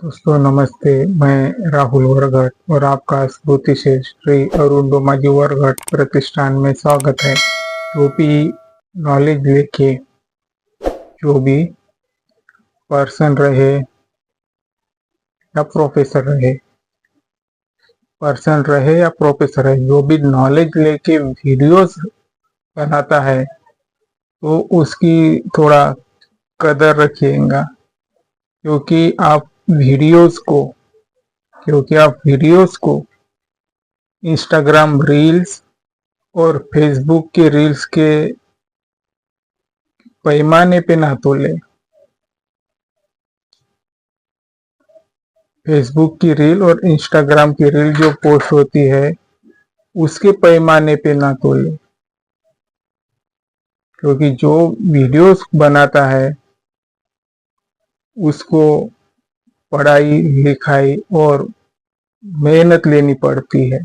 दोस्तों नमस्ते। मैं राहुल वरघट और आपका स्फूर्ति से श्री अरुणोमाजी वरघट प्रतिष्ठान में स्वागत है। जो भी नॉलेज लेके जो भी पर्सन रहे या प्रोफेसर रहे, जो भी नॉलेज लेके वीडियोस बनाता है तो उसकी थोड़ा कदर रखिएगा, क्योंकि आप वीडियोस को इंस्टाग्राम रील्स और फेसबुक के रील्स के पैमाने पे ना तोले। फेसबुक की रील और इंस्टाग्राम की रील जो पोस्ट होती है उसके पैमाने पे ना तोले, क्योंकि जो वीडियोस बनाता है उसको पढ़ाई लिखाई और मेहनत लेनी पड़ती है।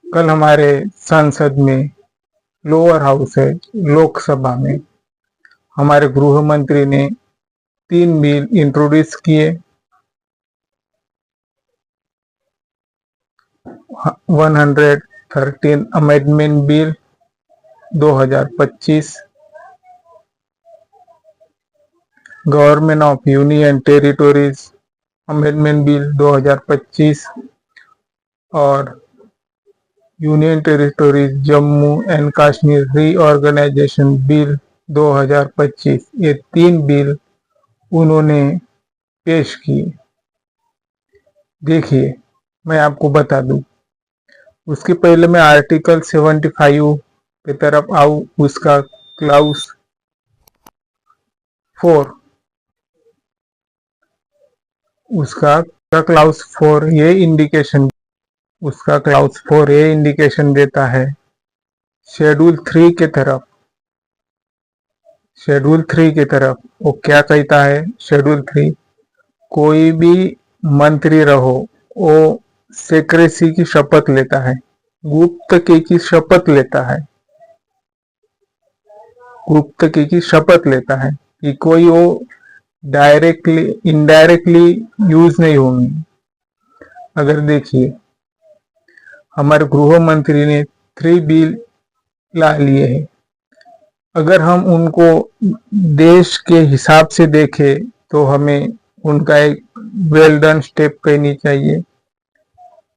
कल हमारे संसद में, लोअर हाउस है, लोकसभा में, हमारे गृह मंत्री ने 3 बिल इंट्रोड्यूस किए। 113 amendment bill 2025, government of union territories amendment bill 2025 और union territories Jammu and Kashmir reorganisation bill 2025, ये 3 बिल उन्होंने पेश किए। देखिए, मैं आपको बता दूं, उसके पहले मैं आर्टिकल 75 की तरफ आऊं। उसका क्लाउज 4 क्लाउज 4 ये इंडिकेशन देता है शेड्यूल 3 की तरफ। वो क्या कहता है शेड्यूल 3? कोई भी मंत्री रहो, वो सेक्रेसी की शपथ लेता है, गुप्तकी की शपथ लेता है कि कोई वो डायरेक्टली इनडायरेक्टली यूज नहीं होंगी। अगर देखिए, हमारे गृह मंत्री ने 3 बिल ला लिए हैं। अगर हम उनको देश के हिसाब से देखें तो हमें उनका एक वेल डन स्टेप कहनी चाहिए।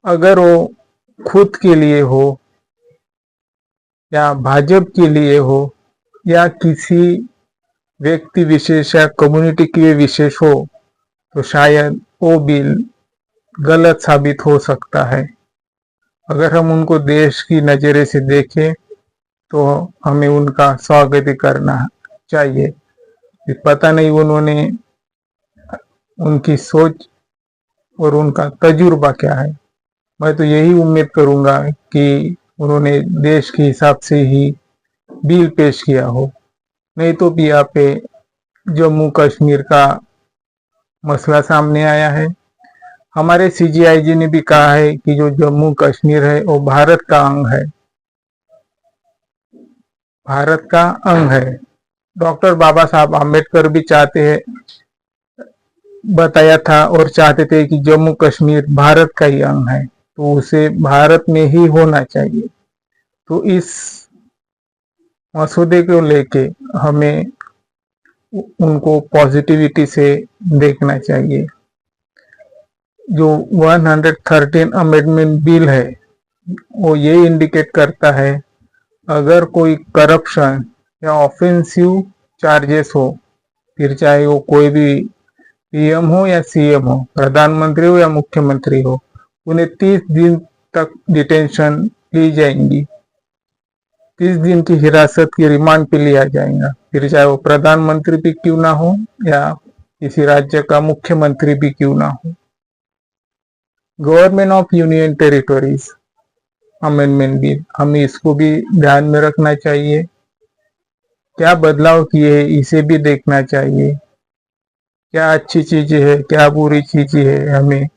अगर वो खुद के लिए हो या भाजपा के लिए हो या किसी व्यक्ति विशेष या कम्युनिटी के विशेष हो, तो शायद वो बिल गलत साबित हो सकता है। अगर हम उनको देश की नजरे से देखें तो हमें उनका स्वागत ही करना चाहिए। पता नहीं उनकी सोच और उनका तजुर्बा क्या है। मैं तो यही उम्मीद करूंगा कि उन्होंने देश के हिसाब से ही बिल पेश किया हो। नहीं तो भी यहाँ पे जम्मू कश्मीर का मसला सामने आया है। हमारे सीजीआईजी ने भी कहा है कि जो जम्मू कश्मीर है वो भारत का अंग है। डॉक्टर बाबा साहब आम्बेडकर भी बताया था और चाहते थे कि जम्मू कश्मीर भारत का ही अंग है, तो उसे भारत में ही होना चाहिए। तो इस मसौदे को लेके हमें उनको पॉजिटिविटी से देखना चाहिए। जो 113 अमेंडमेंट बिल है वो ये इंडिकेट करता है, अगर कोई करप्शन या ऑफेंसिव चार्जेस हो, फिर चाहे वो कोई भी पीएम हो या सीएम हो, प्रधानमंत्री हो या मुख्यमंत्री हो, उन्हें 30 दिन तक डिटेंशन ली जाएंगी। 30 दिन की हिरासत की रिमांड पे लिया जाएगा, फिर चाहे वो प्रधानमंत्री भी क्यों ना हो या किसी राज्य का मुख्यमंत्री भी क्यों ना हो। Government of union territories amendment bill, हमें इसको भी ध्यान में रखना चाहिए। क्या बदलाव किए हैं इसे भी देखना चाहिए। क्या अच्छी चीजें है, क्या बुरी चीजें है, हमें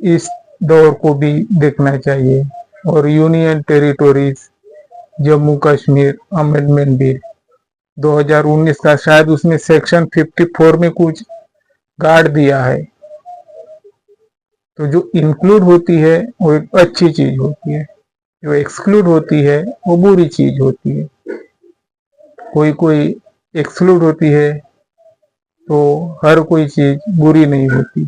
इस दौर को भी देखना चाहिए। और union territories Jammu Kashmir amendment bill 2019 का, शायद उसमें सेक्शन 54 में कुछ गाड़ दिया है। तो जो इंक्लूड होती है वो एक अच्छी चीज होती है, जो एक्सक्लूड होती है वो बुरी चीज होती है। कोई कोई एक्सक्लूड होती है तो हर कोई चीज बुरी नहीं होती।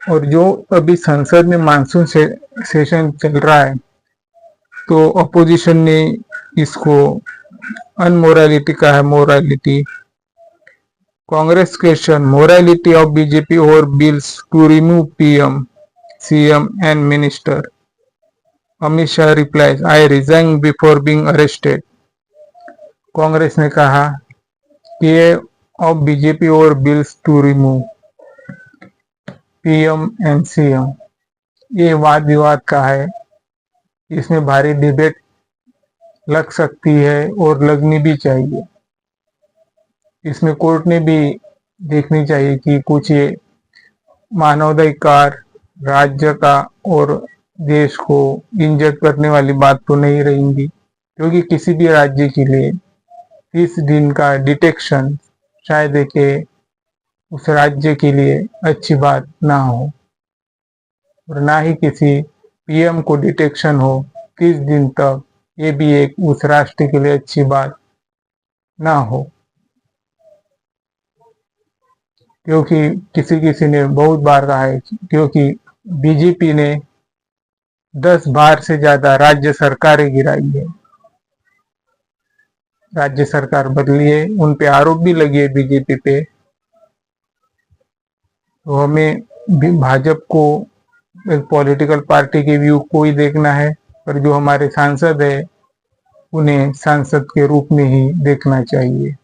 और जो अभी संसद में मानसून सेशन चल रहा है, तो अपोजिशन ने इसको अनमोरालिटी कहा है, morality. Congress question morality of BJP over bills to remove PM, CM and minister. Amit Shah replies, I resign before being arrested. Congress ने कहा कि of BJP over bills to remove PM and CM, ये वाद विवाद का है। इसमें भारी डिबेट लग सकती है और लगनी भी चाहिए। इसमें कोर्ट ने भी देखनी चाहिए कि कुछ ये मानवाधिकार, राज्य का और देश को इंजर्ड करने वाली बात तो नहीं रहेंगी, क्योंकि किसी भी राज्य के लिए 30 दिन का डिटेक्शन शायद के उस राज्य के लिए अच्छी बात ना हो, और ना ही किसी पीएम को डिटेक्शन हो 30 दिन तक, ये भी एक उस राष्ट्र के लिए अच्छी बात ना हो। क्योंकि किसी किसी ने बहुत बार कहा है, क्योंकि बीजेपी ने 10 बार से ज्यादा राज्य सरकारें गिराई है, राज्य सरकार बदली है, उन पे आरोप भी लगे है बीजेपी पे। तो हमें भाजपा को एक पॉलिटिकल पार्टी के व्यू को ही देखना है, पर जो हमारे सांसद है उन्हें सांसद के रूप में ही देखना चाहिए।